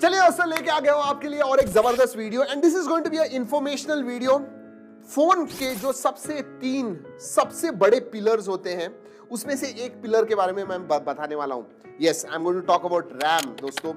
चलिए दोस्तों, लेके आ गया हूं आपके लिए और एक जबरदस्त video and this is going to be a informational video. Phone के जो सबसे बड़े पिलर्स होते हैं उसमें से एक पिलर के बारे में मैं बताने वाला हूं। Yes, I am going to talk about RAM. दोस्तों,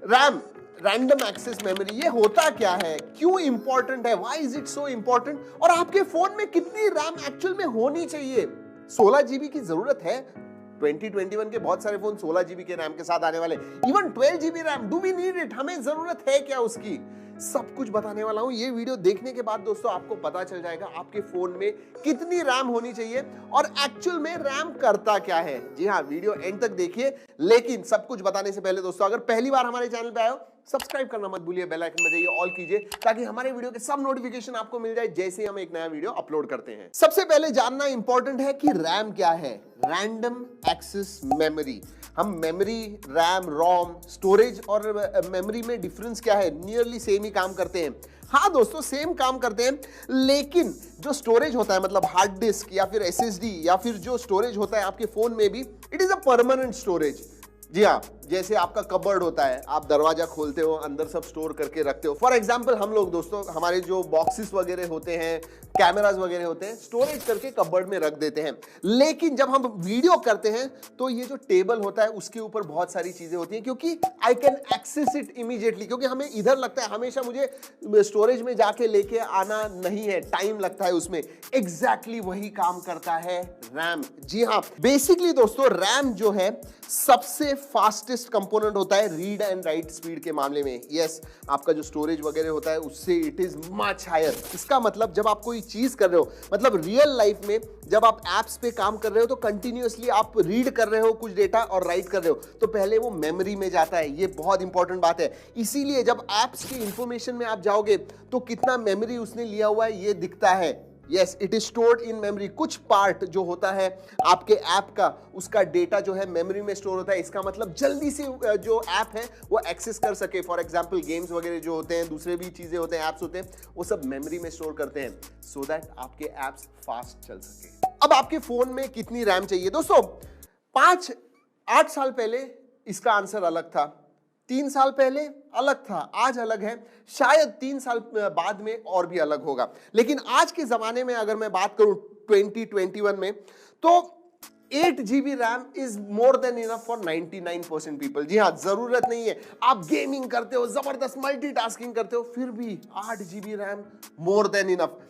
रैम, रैंडम एक्सेस मेमोरी, ये होता क्या है, क्यों इंपॉर्टेंट है, why is it so important, और आपके फोन में कितनी रैम एक्चुअल में होनी चाहिए। 16 जीबी की जरूरत है। 2021 के बहुत सारे फोन 16 जीबी के रैम के साथ आने वाले, even 12 GB RAM, do we need it, हमें जरूरत है क्या उसकी, सब कुछ बताने वाला हूं। ये वीडियो देखने के बाद दोस्तों आपको पता चल जाएगा आपके फोन में कितनी रैम होनी चाहिए और एक्चुअल में रैम करता क्या है। जी हाँ, वीडियो एंड तक देखिए। लेकिन सब कुछ बताने से पहले दोस्तों, अगर पहली बार हमारे चैनल पे आए हो, सब्सक्राइब करना मत भूलिए, बेल आइकन बजाइए, ऑल कीजिए, ताकि हमारे वीडियो के सब नोटिफिकेशन आपको मिल जाए जैसे ही हम एक नया वीडियो अपलोड करते हैं। सबसे पहले जानना इंपॉर्टेंट है कि रैम क्या है। Random access memory. हम मेमोरी, रैम, रोम, स्टोरेज और मेमोरी में डिफरेंस क्या है? नियरली सेम ही काम करते हैं। हाँ दोस्तों, सेम काम करते हैं, लेकिन जो स्टोरेज होता है, मतलब हार्ड डिस्क या फिर एसएसडी या फिर जो स्टोरेज होता है आपके फोन में भी, it is a permanent storage. जी हाँ, जैसे आपका कबर्ड होता है, आप दरवाजा खोलते हो, अंदर सब स्टोर करके रखते हो। फॉर एग्जांपल हम लोग दोस्तों, हमारे जो बॉक्सेस वगैरह होते हैं, कैमरास वगैरह होते हैं, स्टोरेज करके कबर्ड में रख देते हैं। लेकिन जब हम वीडियो करते हैं तो ये जो टेबल होता है उसके ऊपर बहुत सारी चीजें होती हैं, क्योंकि I can access it immediately. क्योंकि हमें इधर लगता है हमेशा मुझे स्टोरेज में जाके लेके आना नहीं है, टाइम लगता है उसमें। एग्जैक्टली वही काम करता है रैम। जी हाँ, बेसिकली दोस्तों रैम जो है सबसे फास्टेस्ट कंपोनेंट होता है रीड एंड राइट स्पीड के मामले में। यस, आपका जो स्टोरेज वगैरह होता है उससे इट इज मच हायर। इसका मतलब जब आप कोई चीज कर रहे हो, मतलब रियल लाइफ में जब आप एप्स पे काम कर रहे हो तो कंटिन्यूअसली आप रीड कर रहे हो कुछ डेटा और राइट कर रहे हो, तो पहले वो मेमोरी में जाता है। ये बहुत इंपॉर्टेंट बात है। इसीलिए जब एप्स की इंफॉर्मेशन में आप जाओगे तो कितना मेमोरी उसने लिया हुआ है ये दिखता है। Yes, it is stored in memory. कुछ पार्ट जो होता है आपके ऐप का, उसका डेटा जो है मेमोरी में स्टोर होता है। इसका मतलब जल्दी से जो ऐप है वो एक्सेस कर सके। फॉर एग्जांपल गेम्स वगैरह जो होते हैं, दूसरे भी चीजें होते हैं, ऐप्स होते हैं, वो सब मेमोरी में स्टोर करते हैं सो दैट आपके ऐप्स फास्ट चल सके। अब आपके फोन में कितनी रैम चाहिए दोस्तों? 5-8 साल पहले इसका आंसर अलग था, 3 साल पहले अलग था, आज अलग है, शायद 3 साल बाद में और भी अलग होगा। लेकिन आज के जमाने में अगर मैं बात करूं 2021 में, तो 8 GB RAM is more than enough for 99% people. जी हाँ, जरूरत नहीं है आप गेमिंग करते हो, जबरदस्त मल्टीटास्किंग करते हो, फिर भी 8 GB रैम मोर देन इनफ।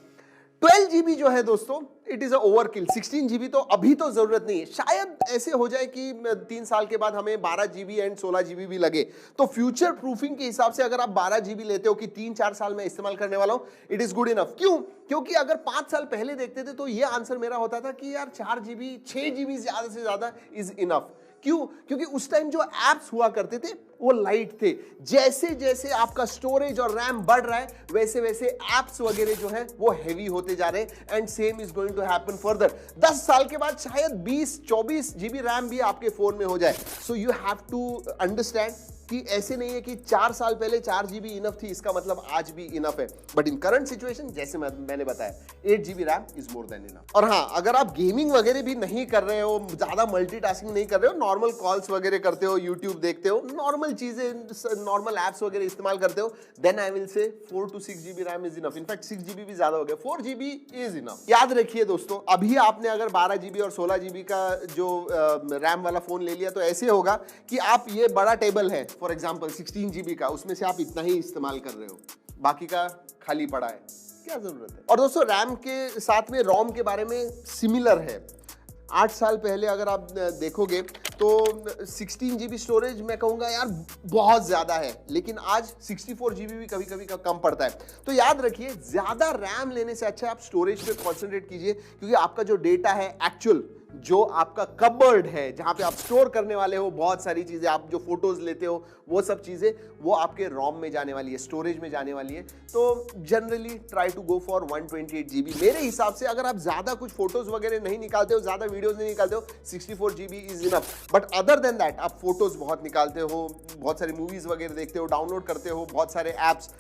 12 GB जो है दोस्तों, इट इज ओवरकिल। 16 GB तो अभी तो जरूरत नहीं है। शायद ऐसे हो जाए कि 3 साल के बाद हमें 12 GB एंड 16 GB भी लगे, तो फ्यूचर प्रूफिंग के हिसाब से अगर आप 12 GB लेते हो कि 3-4 साल में इस्तेमाल करने वाला हूं, इट इज गुड इनफ। क्यों? क्योंकि अगर 5 साल पहले देखते थे तो ये आंसर मेरा होता था कि यार 4 GB 6 GB ज्यादा से ज्यादा इज इनफ। क्यों? क्योंकि उस टाइम जो एप्स हुआ करते थे वो लाइट थे। जैसे जैसे आपका स्टोरेज और रैम बढ़ रहा है, वैसे वैसे एप्स वगैरह जो है वो हेवी होते जा रहे हैं and same is going to happen further. 10 साल के बाद शायद 20-24 GB रैम भी आपके फोन में हो जाए। So you have to understand कि ऐसे नहीं है कि 4 साल पहले 4 GB इनफ थी, इसका मतलब आज भी इनफ है। बट इन करंट सिचुएशन, जैसे मैंने बताया, 8 GB RAM is more than enough. और हाँ, अगर आप गेमिंग वगैरह भी नहीं कर रहे हो, ज्यादा मल्टीटास्किंग नहीं कर रहे हो, नॉर्मल कॉल्स वगैरह करते हो, यूट्यूब देखते हो, नॉर्मल चीजें, नॉर्मल एप्स वगैरह इस्तेमाल करते हो, then I will say 4 to 6 GB RAM is enough. In fact 6 GB भी ज्यादा हो गया, 4 GB इज इनफ। याद रखिए दोस्तों, अभी आपने अगर 12 GB और 16 GB का जो रैम वाला फोन ले लिया तो ऐसे होगा कि आप, ये बड़ा टेबल है फॉर एग्जाम्पल 16 GB का, उसमें से आप इतना ही इस्तेमाल कर रहे हो, बाकी का खाली पड़ा है, क्या जरूरत है। और दोस्तों रैम के साथ में रोम के बारे में सिमिलर है। 8 साल पहले अगर आप देखोगे तो 16 GB स्टोरेज मैं कहूंगा यार बहुत ज्यादा है, लेकिन आज 64 GB भी कभी कभी कम पड़ता है। तो याद रखिए, ज्यादा रैम लेने से अच्छा आप स्टोरेज पे कॉन्सेंट्रेट कीजिए, क्योंकि आपका जो डेटा है एक्चुअल, जो आपका कबर्ड है जहां पे आप स्टोर करने वाले हो बहुत सारी चीजें, आप जो फोटोज लेते हो वो सब चीजें, वो आपके रोम में जाने वाली है, स्टोरेज में जाने वाली है। तो generally try to go for 128 GB। मेरे हिसाब से अगर आप ज्यादा कुछ फोटोज वगैरह नहीं निकालते हो, ज्यादा वीडियोज नहीं निकालते हो, 64 GB is enough. But other than that, आप फोटोज बहुत निकालते हो, बहुत सारी मूवीज वगैरह देखते हो, डाउनलोड करते हो बहुत सारे एप्स,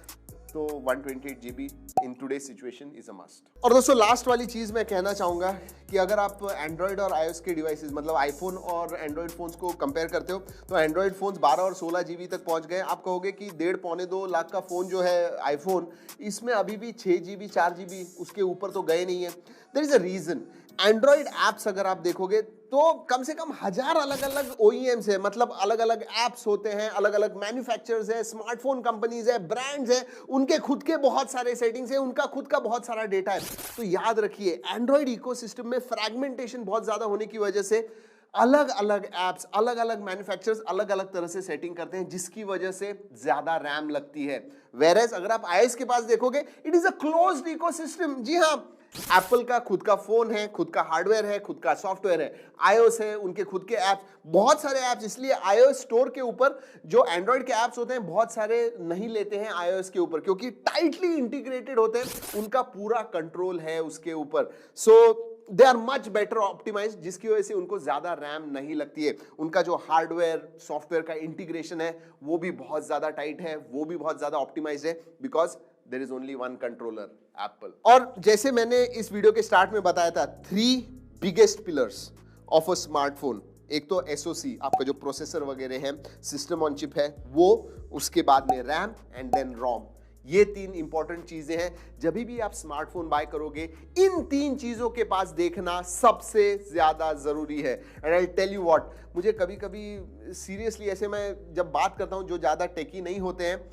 तो 128 GB in today situation is a must. और दोस्तों लास्ट वाली चीज मैं कहना चाहूंगा कि अगर आप एंड्रॉइड और iOS के डिवाइसेस मतलब आईफोन और एंड्रॉइड फोन्स को कंपेयर करते हो तो एंड्रॉइड फोन्स 12 और 16 GB तक पहुंच गए। आप कहोगे कि 1.5-2 लाख का फोन जो है आईफोन, इसमें अभी भी 6 GB 4 GB उसके ऊपर तो गए नहीं है। There is a reason. Android apps अगर आप देखोगे तो कम से कम 1000 अलग अलग OEMs है, मतलब अलग अलग एप्स होते हैं, अलग अलग मैन्युफैक्चरर्स है, स्मार्टफोन कंपनीज है, ब्रांड्स है, उनके खुद के बहुत सारे सेटिंग्स है, उनका खुद का बहुत सारा डेटा है। तो याद रखिए एंड्रॉइड इकोसिस्टम में फ्रैगमेंटेशन बहुत ज्यादा होने की वजह से अलग अलग एप्स, अलग अलग मैन्युफैक्चरर्स अलग अलग तरह से सेटिंग करते हैं, जिसकी वजह से ज्यादा रैम लगती है। वेयरएज अगर आप iOS के पास देखोगे it is a closed ecosystem. जी हाँ, एप्पल का खुद का फोन है, खुद का हार्डवेयर है, खुद का सॉफ्टवेयर है, iOS है, उनके खुद के एप्स, बहुत सारे एप्स। इसलिए iOS स्टोर के ऊपर जो एंड्रॉइड के एप्स होते हैं बहुत सारे नहीं लेते हैं iOS के ऊपर, क्योंकि टाइटली इंटीग्रेटेड होते हैं, उनका पूरा कंट्रोल है उसके ऊपर। So they are much better optimised, जिसकी वजह से उनको ज्यादा रैम नहीं लगती है। उनका जो हार्डवेयर सॉफ्टवेयर का इंटीग्रेशन है वो भी बहुत ज्यादा टाइट है, वो भी बहुत ज्यादा ऑप्टिमाइज्ड है, because there is only one controller, Apple. और जैसे मैंने इस वीडियो के स्टार्ट में बताया था 3 biggest pillars of a smartphone, एक तो SoC आपका जो प्रोसेसर वगैरह है, सिस्टम ऑन चिप है वो, उसके बाद में रैम एंड देन रोम। ये 3 इंपॉर्टेंट चीजें हैं। जब भी आप स्मार्टफोन बाय करोगे इन 3 चीजों के पास देखना सबसे ज्यादा जरूरी है। And I tell you what, मुझे कभी कभी सीरियसली ऐसे मैं जब बात करता हूं जो ज्यादा टेकी नहीं होते हैं,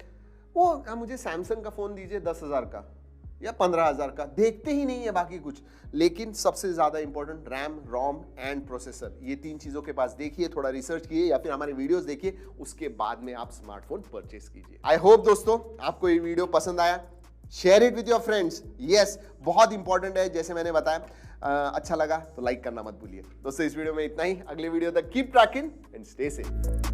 वो मुझे सैमसंग का फोन दीजिए 10,000 का या 15,000 का, देखते ही नहीं है बाकी कुछ। लेकिन सबसे ज्यादा important RAM, ROM and processor, ये 3 चीजों के पास देखिए, थोड़ा रिसर्च कीजिए या फिर हमारे वीडियोस देखिए, उसके बाद में आप स्मार्टफोन परचेस कीजिए। आई होप दोस्तों आपको ये वीडियो पसंद आया। Share it with your friends. Yes, बहुत इंपॉर्टेंट है, जैसे मैंने बताया। अच्छा लगा तो लाइक करना मत भूलिए। दोस्तों इस वीडियो में इतना ही। अगले वीडियो तक keep trekking and stay safe.